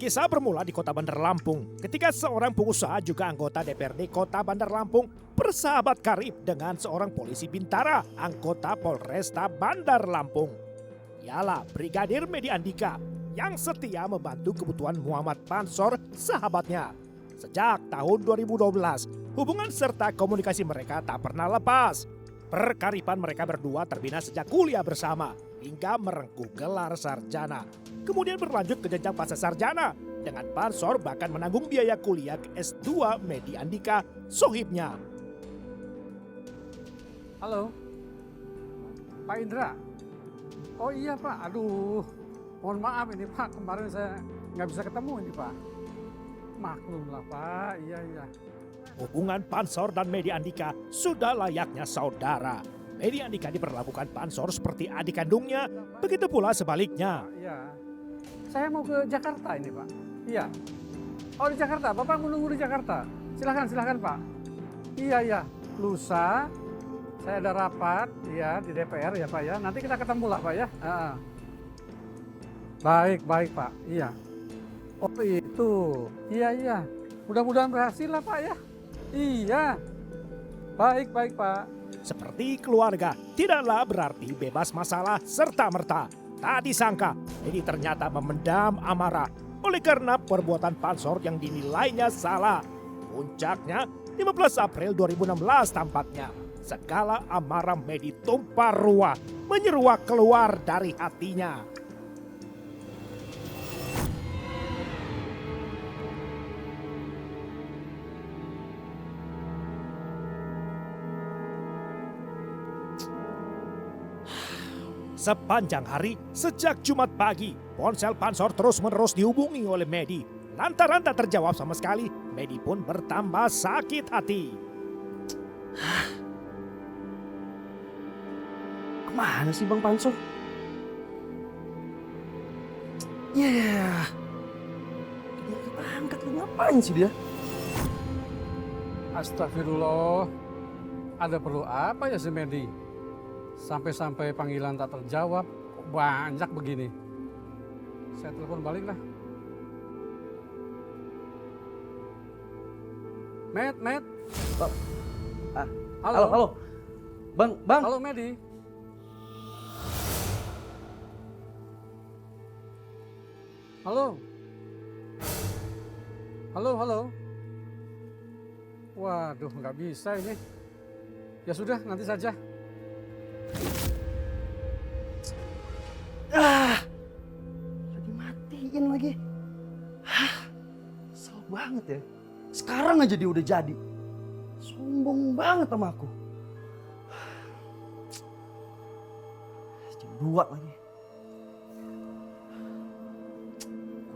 Kisah bermula di Kota Bandar Lampung ketika seorang pengusaha juga anggota DPRD Kota Bandar Lampung bersahabat karib dengan seorang polisi bintara anggota Polresta Bandar Lampung. Ialah Brigadir Medi Andika yang setia membantu kebutuhan Muhammad Pansor sahabatnya. Sejak tahun 2012, hubungan serta komunikasi mereka tak pernah lepas. Perkaripan mereka berdua terbina sejak kuliah bersama hingga merengkuh gelar sarjana. Kemudian berlanjut ke jenjang pasca sarjana dengan Pansor bahkan menanggung biaya kuliah ke S2 Medi Andika sohibnya. Halo, Pak Indra. Oh iya Pak, aduh, mohon maaf ini Pak, kemarin saya nggak bisa ketemu ini Pak. Maklum lah Pak, iya. Hubungan Pansor dan Medi Andika sudah layaknya saudara. Medi Andika diperlakukan Pansor seperti adik kandungnya, begitu pula sebaliknya. Iya, saya mau ke Jakarta ini Pak. Iya. Oh di Jakarta, Bapak menunggu di Jakarta. Silahkan Pak. Iya, lusa. Saya ada rapat, ya di DPR ya Pak ya. Nanti kita ketemu lah Pak ya. Baik Pak. Iya. Oh itu. Iya. Mudah-mudahan berhasil lah Pak ya. Iya. Baik Pak. Seperti keluarga, tidaklah berarti bebas masalah serta-merta. Tak disangka, ini ternyata memendam amarah oleh karena perbuatan Pansor yang dinilainya salah. Puncaknya 15 April 2016 tampaknya. Segala amarah Medi tumpah ruah, menyeruak keluar dari hatinya. Sepanjang hari, sejak Jumat pagi, ponsel Pansor terus-menerus dihubungi oleh Medi. Lantaran tak terjawab sama sekali, Medi pun bertambah sakit hati. Kemana sih Bang Pansor? Dia angkat ngapain sih dia? Astagfirullah. Ada perlu apa ya si Medi? Sampai-sampai panggilan tak terjawab, kok banyak begini. Saya telepon balik lah. Met. Halo. Bang. Halo Medi. Halo. Waduh, nggak bisa ini. Ya sudah, nanti saja. Dimatiin lagi. Kesel banget ya. Sekarang aja dia udah jadi. Sombong banget sama aku. Jam 2 lagi.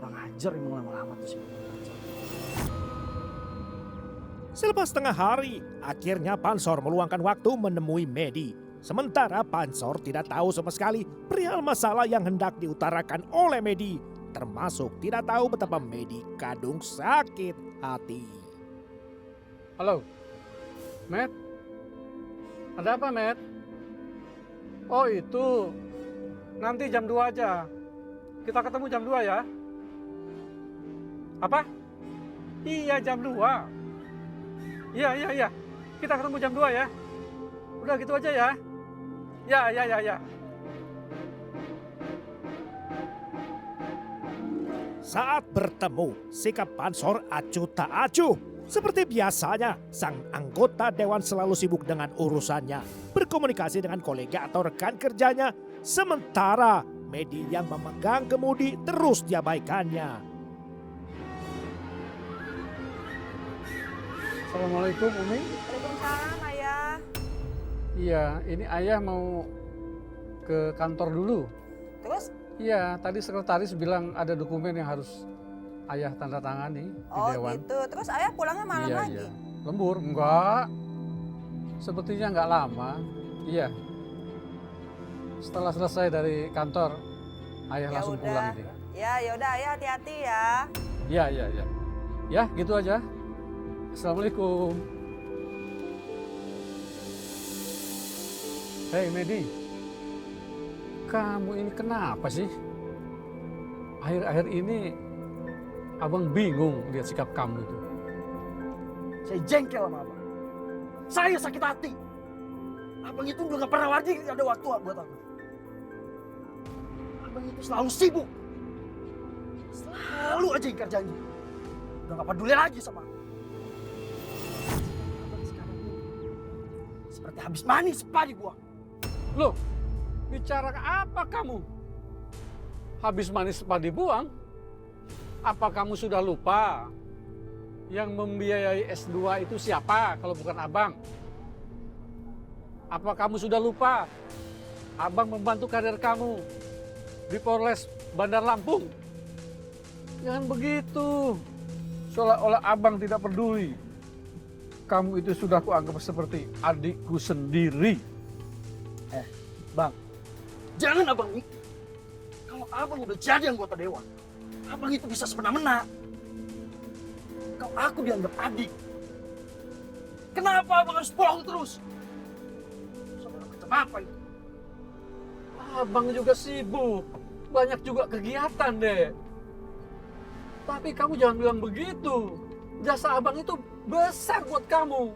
Kurang ajar emang lama-lama tuh sih. Selepas setengah hari, akhirnya Pansor meluangkan waktu menemui Medi. Sementara Pansor tidak tahu sama sekali perihal masalah yang hendak diutarakan oleh Medi. Termasuk tidak tahu betapa Medi kadung sakit hati. Halo, Met. Ada apa, Met? Oh itu, nanti jam 2 aja. Kita ketemu jam 2 ya. Apa? Iya jam 2. Iya. Kita ketemu jam 2 ya. Udah gitu aja ya. Ya. Saat bertemu, sikap Pansor acuh tak acuh. Seperti biasanya, sang anggota dewan selalu sibuk dengan urusannya, berkomunikasi dengan kolega atau rekan kerjanya, sementara Medi yang memegang kemudi terus diabaikannya. Assalamualaikum Umi. Waalaikumsalam Ayah. Iya, ini Ayah mau ke kantor dulu. Terus? Iya, tadi sekretaris bilang ada dokumen yang harus Ayah tanda tangani di dewan. Gitu. Terus Ayah pulangnya malam lagi? Iya. Lembur? Enggak. Sepertinya enggak lama. Iya. Setelah selesai dari kantor, Ayah langsung pulang ini. Ya udah Ayah hati-hati ya. Iya. Ya, gitu aja. Assalamualaikum. Hei Medi, kamu ini kenapa sih? Akhir-akhir ini Abang bingung lihat sikap kamu itu. Saya jengkel sama abang. Saya sakit hati. Abang itu udah gak pernah lagi ada waktu buat aku. Abang itu selalu sibuk. Selalu aja ingkar janji. Udah gak peduli lagi sama aku. Abang sekarang ini seperti habis manis padi buah. Loh, bicara apa kamu? Habis manis padi buang? Apa kamu sudah lupa? Yang membiayai S2 itu siapa kalau bukan abang? Apa kamu sudah lupa? Abang membantu karir kamu di Polres Bandar Lampung. Jangan begitu. Seolah-olah abang tidak peduli. Kamu itu sudah kuanggap seperti adikku sendiri. Bang, jangan abang mikir. Kalau abang udah jadi anggota dewan, abang itu bisa semena-mena. Kalau aku dianggap adik, kenapa abang harus bohong terus? Saudara macam apa itu? Abang juga sibuk. Banyak juga kegiatan deh. Tapi kamu jangan bilang begitu. Jasa abang itu besar buat kamu.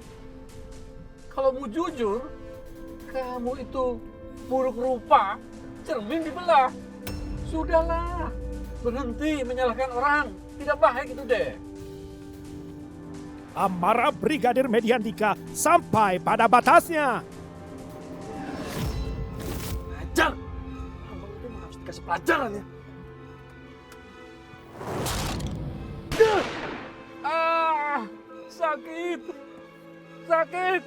Kalau mau jujur, kamu itu buruk rupa, cermin dibelah. Sudahlah, berhenti menyalahkan orang. Tidak baik itu deh. Amarah Brigadir Mediandika sampai pada batasnya. Ajar! Abang itu harus dikasih pelajaran ya. Ah, sakit. Sakit.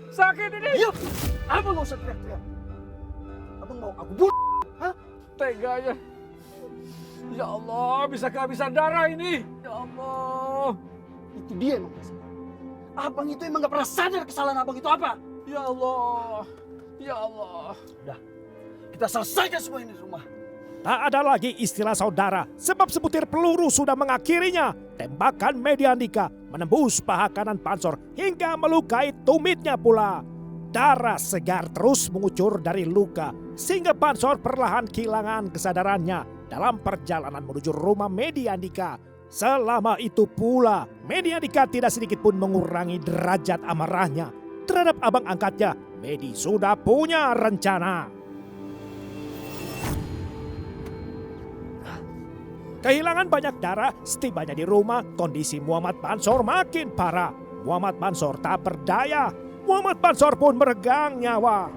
Sakit ini. Diam! Abang gak usah teriak-teriak. Abang mau aku bunuh. Hah? Teganya. Ya Allah, bisa kehabisan darah ini. Ya Allah. Itu dia emang masalah. Abang itu emang gak pernah sadar kesalahan abang itu apa. Ya Allah. Ya Allah. Udah, kita selesaikan semua ini di rumah. Tak ada lagi istilah saudara sebab sebutir peluru sudah mengakhirinya. Tembakan Mediandika menembus paha kanan Pansor hingga melukai tumitnya pula. Darah segar terus mengucur dari luka sehingga Pansor perlahan kehilangan kesadarannya dalam perjalanan menuju rumah Mediandika. Selama itu pula Mediandika tidak sedikit pun mengurangi derajat amarahnya terhadap abang angkatnya. Medi sudah punya rencana. Kehilangan banyak darah, setibanya di rumah, kondisi Muhammad Pansor makin parah. Muhammad Pansor tak berdaya. Muhammad Pansor pun meregang nyawa.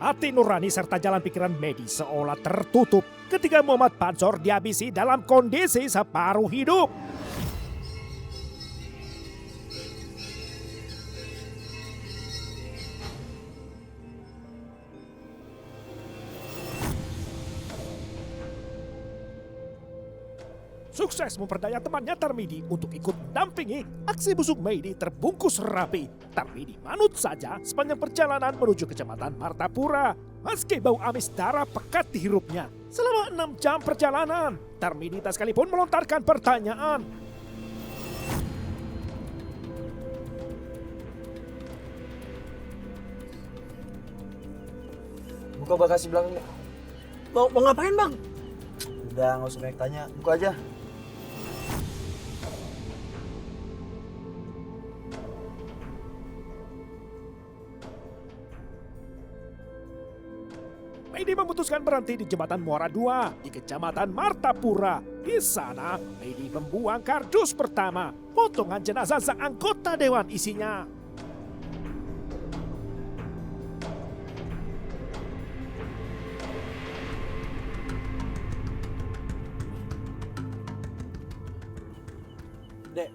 Hati nurani serta jalan pikiran Medi seolah tertutup ketika Muhammad Pansor dihabisi dalam kondisi separuh hidup. Sukses memperdaya temannya Tarmidi untuk ikut mendampingi aksi busuk Medi terbungkus rapi. Tarmidi manut saja sepanjang perjalanan menuju kecamatan Martapura. Meski bau amis darah pekat dihirupnya. Selama 6 jam perjalanan, Tarmidi tak sekalipun melontarkan pertanyaan. Buka bagasi belakangnya. Mau ngapain bang? Udah nggak usah banyak tanya, buka aja. Medi memutuskan berhenti di jembatan Muara II di kecamatan Martapura. Di sana, Medi membuang kardus pertama, potongan jenazah sang anggota dewan isinya. Dek,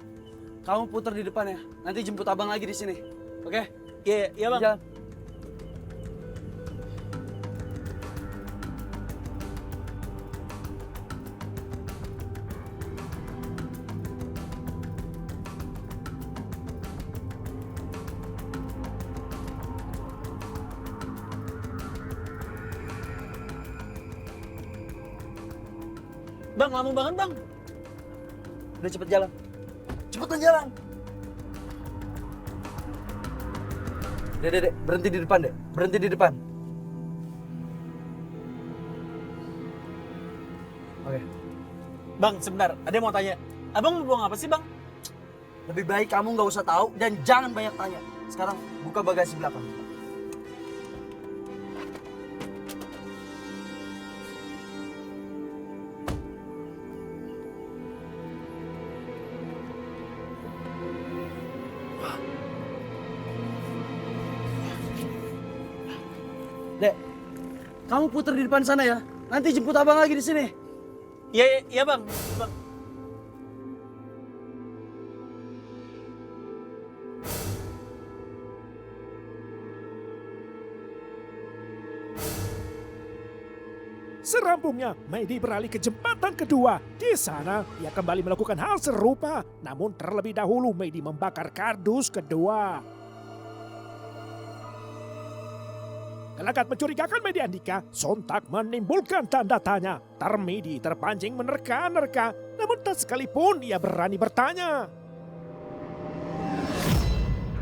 kamu putar di depan ya. Nanti jemput abang lagi di sini. Oke? Iya, iya bang. Jalan. Bang, lama banget bang. Udah cepet jalan. cepetan jalan. Dek, berhenti di depan, Dek. Berhenti di depan. Oke. Bang, sebentar. Ada yang mau tanya. Abang mau buang apa sih, Bang? Lebih baik kamu nggak usah tahu dan jangan banyak tanya. Sekarang buka bagasi belakang. Dek, kamu putar di depan sana ya. Nanti jemput abang lagi di sini. Iya, Bang. Bang. Serampungnya, Medi beralih ke jembatan kedua. Di sana, ia kembali melakukan hal serupa. Namun terlebih dahulu, Medi membakar kardus kedua. Gelagat mencurigakan Medi Andika sontak menimbulkan tanda tanya. Tarmidi terpancing menerka-nerka, namun tak sekalipun ia berani bertanya.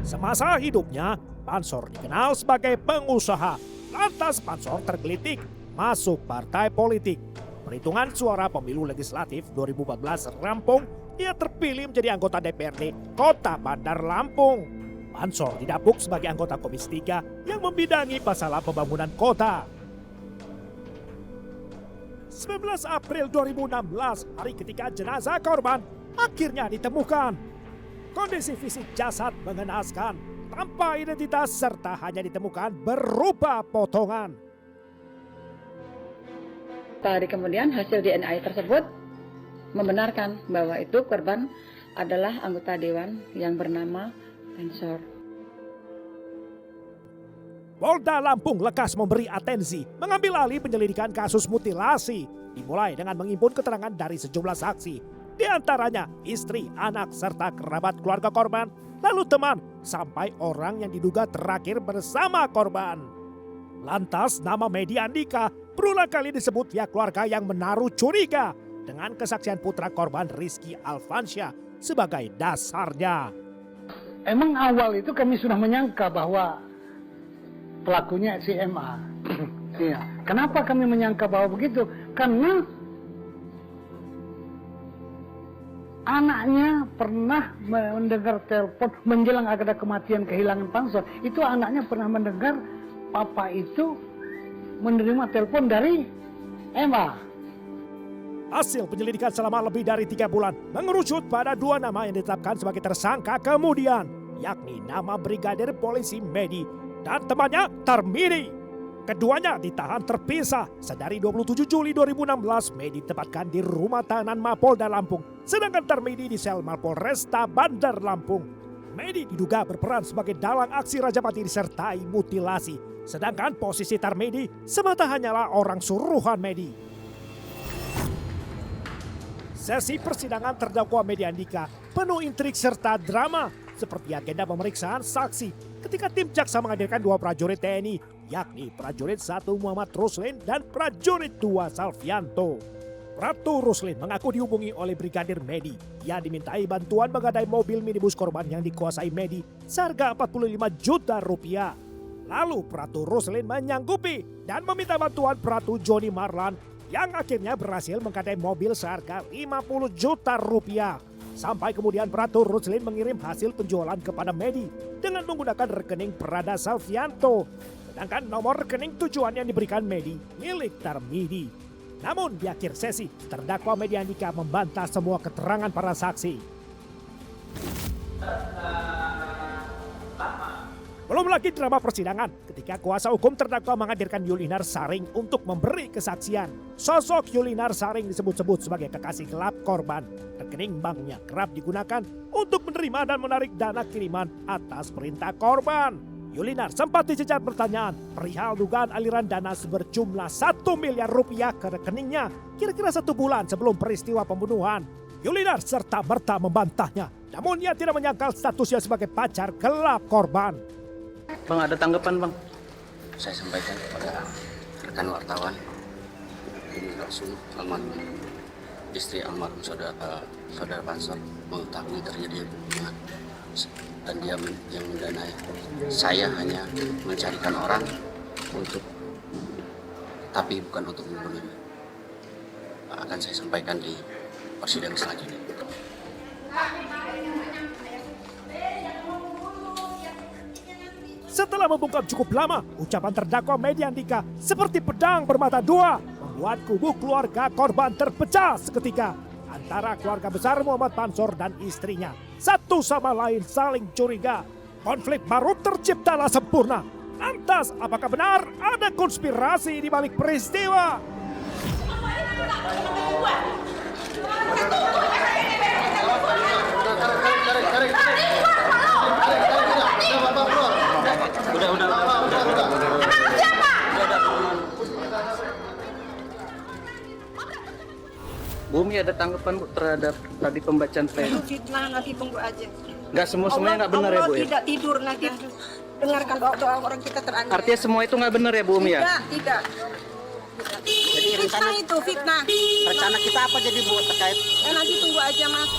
Semasa hidupnya, Pansor dikenal sebagai pengusaha. Lantas Pansor tergelitik masuk partai politik. Perhitungan suara pemilu legislatif 2014 rampung, ia terpilih menjadi anggota DPRD Kota Bandar Lampung. Pansor didapuk sebagai anggota Komisi 3 yang membidangi masalah pembangunan kota. 19 April 2016, hari ketika jenazah korban akhirnya ditemukan. Kondisi fisik jasad mengenaskan, tanpa identitas serta hanya ditemukan berupa potongan. Hari kemudian hasil DNA tersebut membenarkan bahwa itu korban adalah anggota dewan yang bernama Pansor. Polda Lampung lekas memberi atensi mengambil alih penyelidikan kasus mutilasi. Dimulai dengan menghimpun keterangan dari sejumlah saksi. Di antaranya istri, anak, serta kerabat keluarga korban, lalu teman, sampai orang yang diduga terakhir bersama korban. Lantas nama Medi Andika berulang kali disebut pihak keluarga yang menaruh curiga dengan kesaksian putra korban Rizky Alfansyah sebagai dasarnya. Emang awal itu kami sudah menyangka bahwa pelakunya si MA. Iya. Kenapa kami menyangka bahwa begitu? Karena anaknya pernah mendengar telepon menjelang ada kematian kehilangan Pansor. Itu anaknya pernah mendengar papa itu menerima telepon dari MA. Hasil penyelidikan selama lebih dari 3 bulan mengerucut pada 2 nama yang ditetapkan sebagai tersangka kemudian, yakni nama Brigadir Polisi Medi dan temannya Tarmidi. Keduanya ditahan terpisah. Sedari 27 Juli 2016, Medi ditempatkan di rumah tahanan Mapolda Lampung, sedangkan Tarmidi di sel Mapolresta Bandar Lampung. Medi diduga berperan sebagai dalang aksi Rajamati disertai mutilasi, sedangkan posisi Tarmidi semata hanyalah orang suruhan Medi. Sesi persidangan terdakwa Medi Andika penuh intrik serta drama, seperti agenda pemeriksaan saksi ketika tim jaksa menghadirkan 2 prajurit TNI, yakni prajurit 1 Muhammad Ruslin dan prajurit 2 Salvianto. Ratu Ruslin mengaku dihubungi oleh Brigadir Medi. Ia dimintai bantuan mengadai mobil minibus korban yang dikuasai Medi seharga 45 juta rupiah. Lalu Pratu Ruslin menyanggupi dan meminta bantuan Pratu Joni Marlan yang akhirnya berhasil menggadai mobil seharga 50 juta rupiah. Sampai kemudian Pratu Ruslin mengirim hasil penjualan kepada Medi dengan menggunakan rekening Prada Salvianto. Sedangkan nomor rekening tujuan yang diberikan Medi milik Tarmidi. Namun di akhir sesi, terdakwa Medi Andika membantah semua keterangan para saksi. Belum lagi drama persidangan ketika kuasa hukum terdakwa menghadirkan Yulinar Saring untuk memberi kesaksian. Sosok Yulinar Saring disebut-sebut sebagai kekasih gelap korban. Rekening banknya kerap digunakan untuk menerima dan menarik dana kiriman atas perintah korban. Yulinar sempat dicecar pertanyaan perihal dugaan aliran dana berjumlah 1 miliar rupiah ke rekeningnya kira-kira 1 bulan sebelum peristiwa pembunuhan. Yulinar serta-merta membantahnya, namun ia tidak menyangkal statusnya sebagai pacar gelap korban. Bang, ada tanggapan bang? Saya sampaikan kepada rekan wartawan. Ini langsung aman. istri almarhum saudara Pansor mengetahui terjadi pembunuhan dan dia yang mendanai. Saya hanya mencarikan orang tapi bukan untuk membunuhnya. Akan saya sampaikan di persidangan selanjutnya. Setelah membungkam cukup lama, ucapan terdakwa Medi Andika seperti pedang bermata dua, membuat kubu keluarga korban terpecah seketika. Antara keluarga besar Muhammad Pansor dan istrinya, satu sama lain saling curiga. Konflik baru terciptalah sempurna. Lantas, apakah benar ada konspirasi di balik peristiwa? Bumi ada tanggapan Bu terhadap tadi pembacaan pleno? Fitnah, nanti tunggu aja. Nggak semuanya nggak benar ya Bu ya? Tidak tidur nanti dengarkan doa orang kita teraniaya. Artinya semua itu nggak benar ya Bu Umi ya? Tidak. Jadi Fitnah itu fitnah. rencana kita apa jadi Bu terkait? Nanti tunggu aja Mas.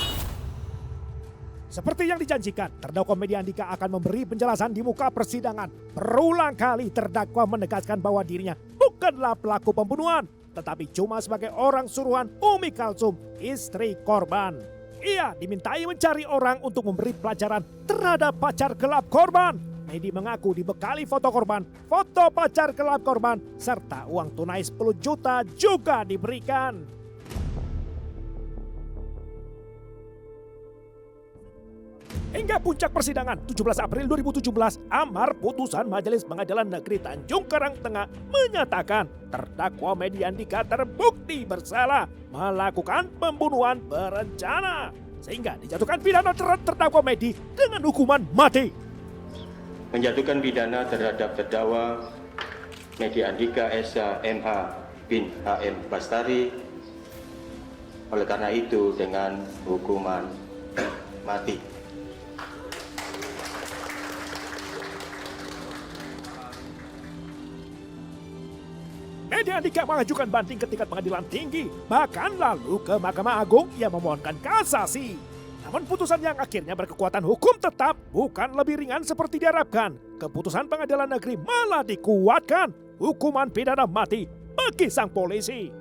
Seperti yang dijanjikan, terdakwa Medi Andika akan memberi penjelasan di muka persidangan. Berulang kali terdakwa menegaskan bahwa dirinya bukanlah pelaku pembunuhan, tetapi cuma sebagai orang suruhan Umi Kalsum, istri korban. Ia dimintai mencari orang untuk memberi pelajaran terhadap pacar gelap korban. Medi mengaku dibekali foto korban, foto pacar gelap korban, serta uang tunai 10 juta juga diberikan. Hingga puncak persidangan 17 April 2017, amar putusan Majelis Pengadilan Negeri Tanjung Karang Tengah menyatakan terdakwa Medi Andika terbukti bersalah melakukan pembunuhan berencana, sehingga dijatuhkan pidana terhadap terdakwa Medi dengan hukuman mati. Menjatuhkan pidana terhadap terdakwa Medi Andika Esa MH bin HM Bastari oleh karena itu dengan hukuman mati. Medi Andika mengajukan banding ke tingkat pengadilan tinggi, bahkan lalu ke Mahkamah Agung ia memohonkan kasasi. Namun putusan yang akhirnya berkekuatan hukum tetap bukan lebih ringan seperti diharapkan. Keputusan pengadilan negeri malah dikuatkan hukuman pidana mati bagi sang polisi.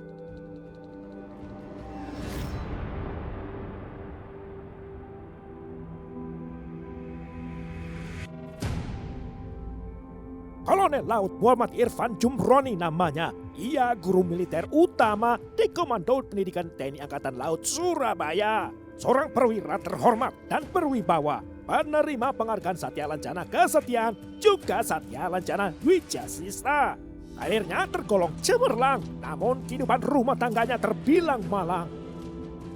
Kolonel Laut Muhammad Irfan Jumroni namanya. Ia guru militer utama di Komando Pendidikan TNI Angkatan Laut Surabaya. Seorang perwira terhormat dan berwibawa. Penerima penghargaan Satya Lancana Kesetiaan, juga Satya Lancana Wijasista. Akhirnya tergolong cemerlang, namun kehidupan rumah tangganya terbilang malang.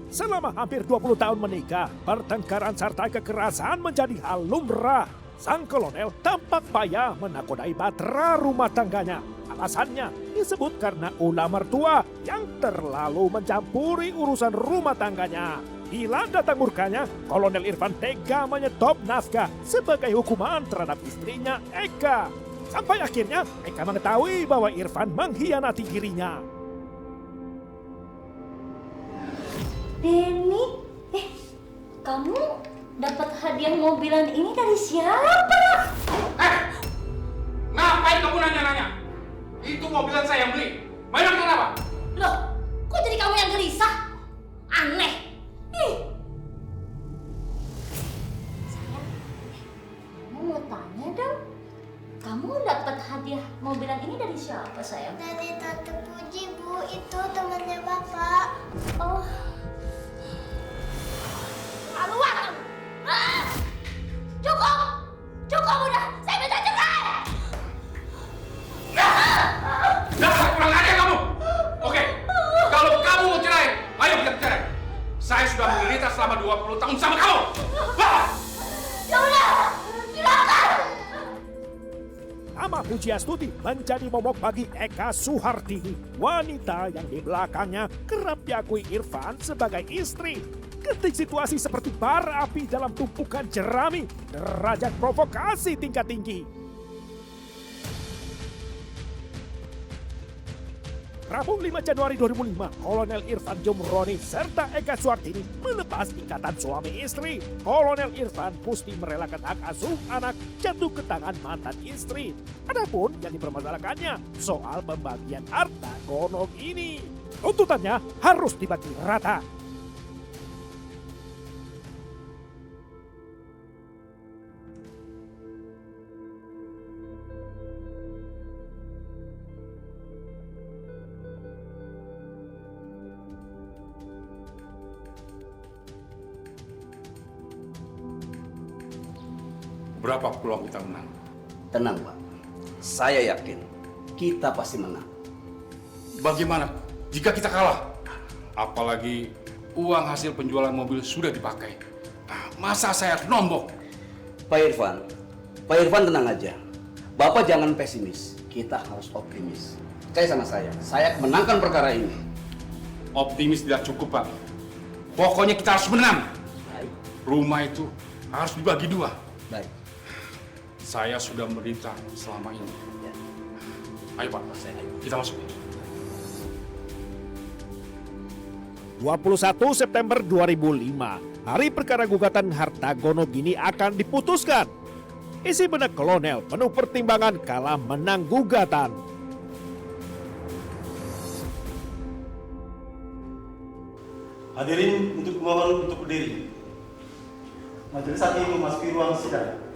Selama hampir 20 tahun menikah, pertengkaran serta kekerasan menjadi hal lumrah. Sang kolonel tampak payah menakodai bahtera rumah tangganya. Alasannya disebut karena ulah mertua yang terlalu mencampuri urusan rumah tangganya. Bila datang murkanya, Kolonel Irfan tega menyetop nafkah sebagai hukuman terhadap istrinya Eka. Sampai akhirnya Eka mengetahui bahwa Irfan mengkhianati dirinya. Denny, kamu dapat hadiah mobilan ini dari siapa? Ngapain kamu nanya-nanya? Itu mobilan saya yang beli. Banyak kenapa? Loh, kok jadi kamu yang gelisah? Aneh. Sayang, kamu mau tanya dong? Kamu dapat hadiah mobilan ini dari siapa, sayang? Dari Tante Puji, Bu. Itu temannya Bapak. Oh. Keluar kamu! Cukup! Cukup udah! Saya minta cerai! Dasar kurang ajar kamu! Oke, kalau kamu mau cerai, ayo kita cerai. Saya sudah menderita selama 20 tahun sama kamu! Ya udah! Silakan! Nama Pujiastuti menjadi momok bagi Eka Suhartini, wanita yang di belakangnya kerap diakui Irfan sebagai istri. Ketik situasi seperti bara api dalam tumpukan jerami, derajat provokasi tingkat tinggi. Rabu 5 Januari 2005, Kolonel Irfan Jumroni serta Eka Suartini melepas ikatan suami istri. Kolonel Irfan Pusti merelakan hak asuh anak jatuh ke tangan mantan istri. Adapun yang dipermasalahkannya soal pembagian harta gonok ini. Tuntutannya harus dibagi rata. Berapa peluang kita menang? Tenang, Pak. Saya yakin kita pasti menang. Bagaimana jika kita kalah? Apalagi uang hasil penjualan mobil sudah dipakai. Masa saya harus nombok? Pak Irfan tenang aja. Bapak jangan pesimis. Kita harus optimis. Percaya sama saya menangkan perkara ini. Optimis tidak cukup, Pak. Pokoknya kita harus menang. Baik. Rumah itu harus dibagi dua. Baik. Saya sudah menderita selama ini. Ayo Pak, kita masuk. 21 September 2005, hari perkara gugatan harta gonogini akan diputuskan. Isi benak kolonel penuh pertimbangan kala menang gugatan. Hadirin mohon untuk berdiri. Majelis hakim memasuki ruang sidang.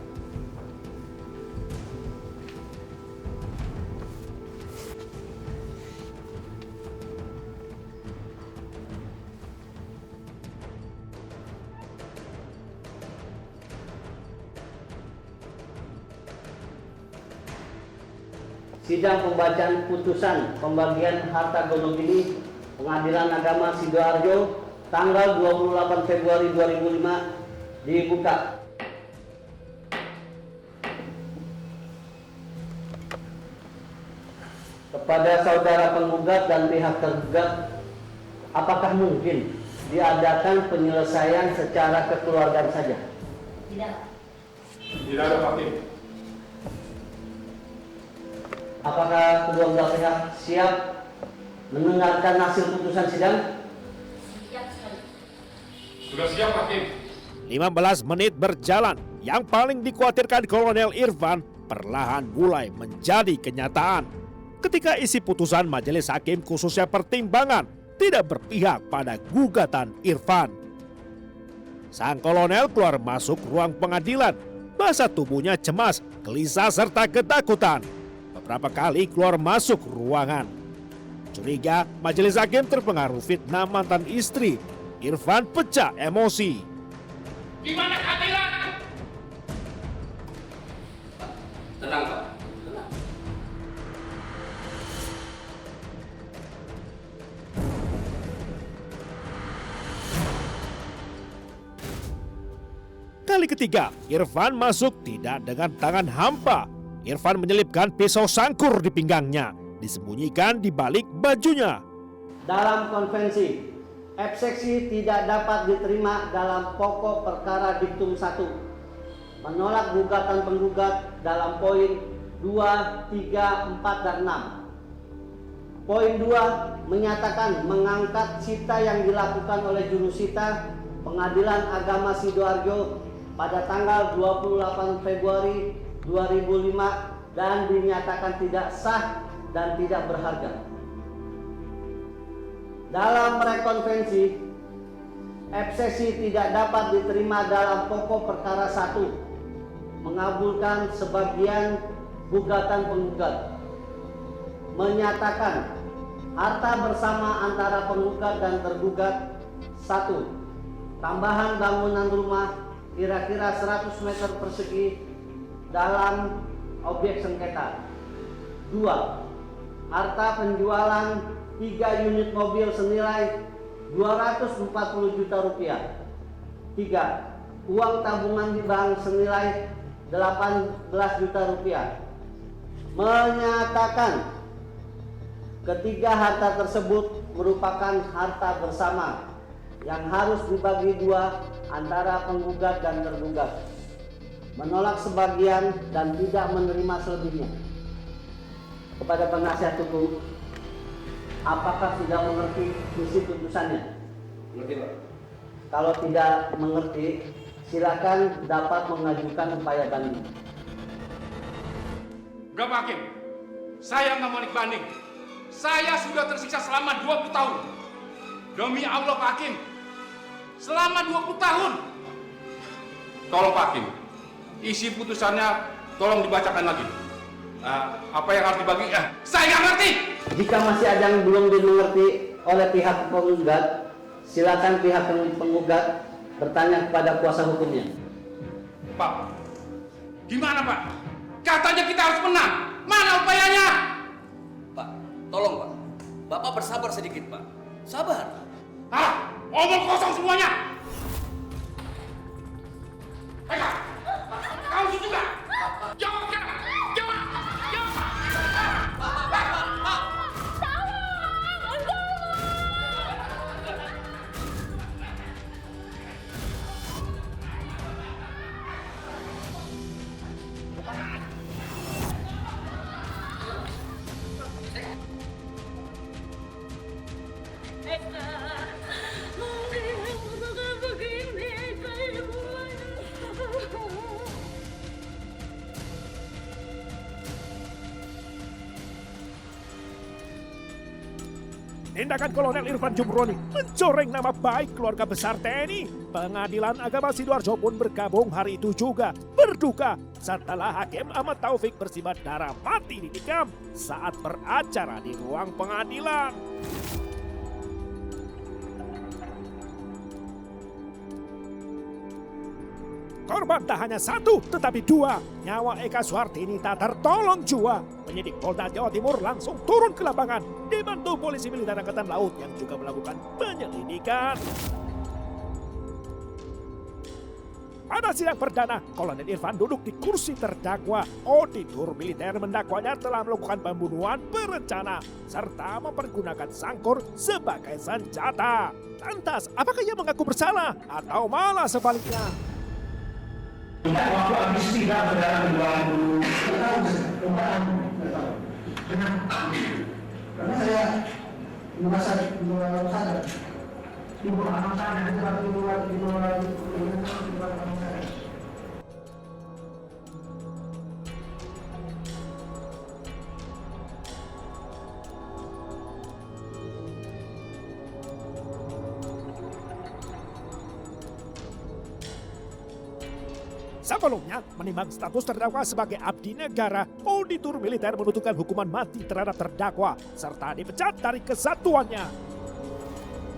Sidang pembacaan putusan pembagian harta gonogini Pengadilan Agama Sidoarjo tanggal 28 Februari 2005 dibuka. Kepada saudara penggugat dan pihak tergugat, apakah mungkin diadakan penyelesaian secara kekeluargaan saja? Tidak. Tidak ada, Pak Hakim. Apakah kedua belah pihak siap mendengarkan hasil putusan sidang? Sudah siap, Pak Hakim. 15 menit berjalan, yang paling dikhawatirkan Kolonel Irfan perlahan mulai menjadi kenyataan. Ketika isi putusan majelis hakim khususnya pertimbangan tidak berpihak pada gugatan Irfan. Sang kolonel keluar masuk ruang pengadilan, bahasa tubuhnya cemas, gelisah serta ketakutan. Beberapa kali keluar masuk ruangan. Curiga majelis hakim terpengaruh fitnah mantan istri. Irfan pecah emosi. Gimana keadilan? Tenang, Pak. Kali ketiga, Irfan masuk tidak dengan tangan hampa. Irfan menyelipkan pisau sangkur di pinggangnya, disembunyikan di balik bajunya. Dalam konvensi, eksepsi tidak dapat diterima dalam pokok perkara diktum 1. Menolak gugatan penggugat dalam poin 2, 3, 4, dan 6. Poin 2 menyatakan mengangkat sita yang dilakukan oleh jurusita Pengadilan Agama Sidoarjo pada tanggal 28 Februari 2005 dan dinyatakan tidak sah dan tidak berharga. Dalam rekonvensi, eksepsi tidak dapat diterima dalam pokok perkara 1, mengabulkan sebagian gugatan penggugat, menyatakan harta bersama antara penggugat dan tergugat 1. Tambahan bangunan rumah kira-kira 100 meter persegi dalam objek sengketa. 2. Harta penjualan 3 unit mobil senilai 240 juta rupiah. 3. Uang tabungan di bank senilai 18 juta rupiah. Menyatakan ketiga harta tersebut merupakan harta bersama yang harus dibagi dua antara penggugat dan tergugat. Menolak sebagian dan tidak menerima selebihnya. Kepada penasihat hukum, apakah sudah mengerti isi putusannya? Mengerti, Pak. Kalau tidak mengerti, silakan dapat mengajukan upaya banding. Enggak, Pak Hakim. Saya nggak mau naik banding. Saya sudah tersiksa selama 20 tahun. Demi Allah, Pak Hakim. Selama 20 tahun. Tolong, Pak Hakim. Isi putusannya tolong dibacakan lagi. Apa yang harus dibagi? Saya nggak ngerti. Jika masih ada yang belum dimengerti oleh pihak penggugat, silakan pihak penggugat bertanya kepada kuasa hukumnya. Pak, gimana Pak? Katanya kita harus menang. Mana upayanya? Pak, tolong Pak. Bapak bersabar sedikit Pak. Sabar. Omong kosong semuanya. Eka, kamu setuju nggak? Jawab sekarang. Jawab. Tindakan Kolonel Irfan Jumroni mencoreng nama baik keluarga besar TNI. Pengadilan Agama Sidoarjo pun bergabung hari itu juga berduka setelah Hakim Ahmad Taufik bersimbah darah mati ditikam saat beracara di ruang pengadilan. Korban tak hanya satu, tetapi dua. Nyawa Eka Suhartini tak tertolong jua. Penyidik Polda Jawa Timur langsung turun ke lapangan, dibantu polisi militer Angkatan Laut yang juga melakukan penyelidikan. Pada sidang perdana, Kolonel Irfan duduk di kursi terdakwa. Auditor militer mendakwanya telah melakukan pembunuhan berencana serta mempergunakan sangkur sebagai senjata. Lantas, apakah ia mengaku bersalah atau malah sebaliknya? Waktu habis tidak berdarah dulu. Karena saya merasa sadar. Ibu anak saya di luar. Sebelumnya, menimbang status terdakwa sebagai abdi negara, auditor militer menentukan hukuman mati terhadap terdakwa serta dipecat dari kesatuannya.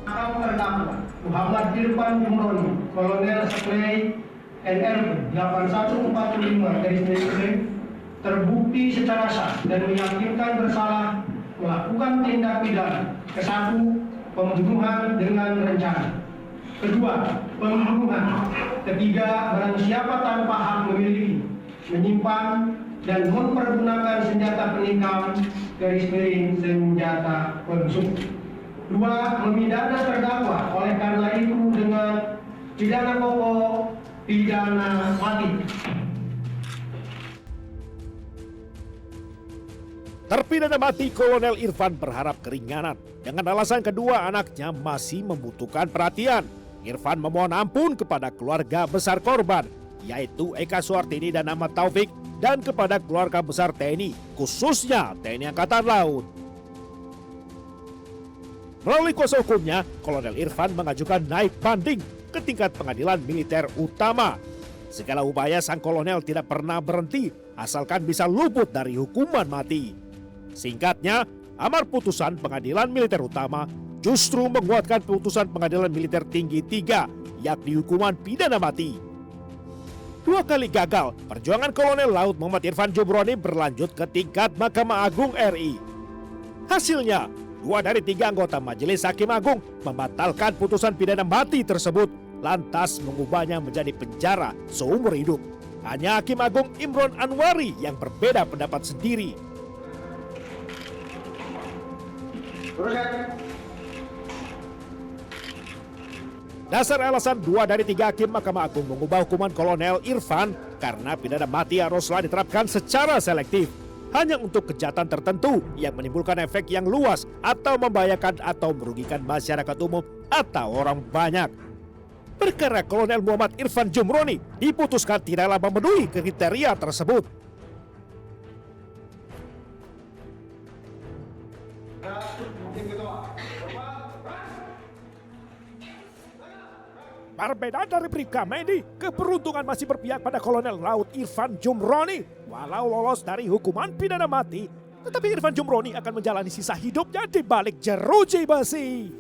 Terdakwa Muhammad Irfan Jumroni, Kolonel Seklei NR 8145 terbukti secara sah dan meyakinkan bersalah melakukan tindak pidana. Kesatu, pembunuhan dengan rencana. Kedua, pembunuhan. Ketiga, barang siapa tanpa hak memiliki, menyimpan, dan mempergunakan senjata penikam senjata konsum. Dua, memidana terdakwa oleh karena itu dengan pidana pokok, pidana mati. Terpidana mati Kolonel Irfan berharap keringanan dengan alasan kedua anaknya masih membutuhkan perhatian. Irfan memohon ampun kepada keluarga besar korban, yaitu Eka Suhartini dan Ahmad Taufik, dan kepada keluarga besar TNI, khususnya TNI Angkatan Laut. Melalui kuasa hukumnya, Kolonel Irfan mengajukan naik banding ke tingkat pengadilan militer utama. Segala upaya sang kolonel tidak pernah berhenti, asalkan bisa luput dari hukuman mati. Singkatnya, amar putusan pengadilan militer utama justru menguatkan putusan pengadilan militer tinggi 3, yakni hukuman pidana mati. 2 kali gagal, perjuangan Kolonel Laut Muhammad Irfan Jumroni berlanjut ke tingkat Mahkamah Agung RI. Hasilnya, 2 dari 3 anggota Majelis Hakim Agung membatalkan putusan pidana mati tersebut, lantas mengubahnya menjadi penjara seumur hidup. Hanya Hakim Agung Imron Anwari yang berbeda pendapat sendiri. Dasar alasan 2 dari 3 hakim Mahkamah Agung mengubah hukuman Kolonel Irfan karena pidana mati haruslah diterapkan secara selektif. hanya untuk kejahatan tertentu yang menimbulkan efek yang luas atau membahayakan atau merugikan masyarakat umum atau orang banyak. Perkara Kolonel Muhammad Irfan Jumroni diputuskan tidaklah memenuhi kriteria tersebut. Berbeda dari Bribka Medi, keberuntungan masih berpihak pada Kolonel Laut Irfan Jumroni. Walau lolos dari hukuman pidana mati, tetapi Irfan Jumroni akan menjalani sisa hidupnya di balik jeruji besi.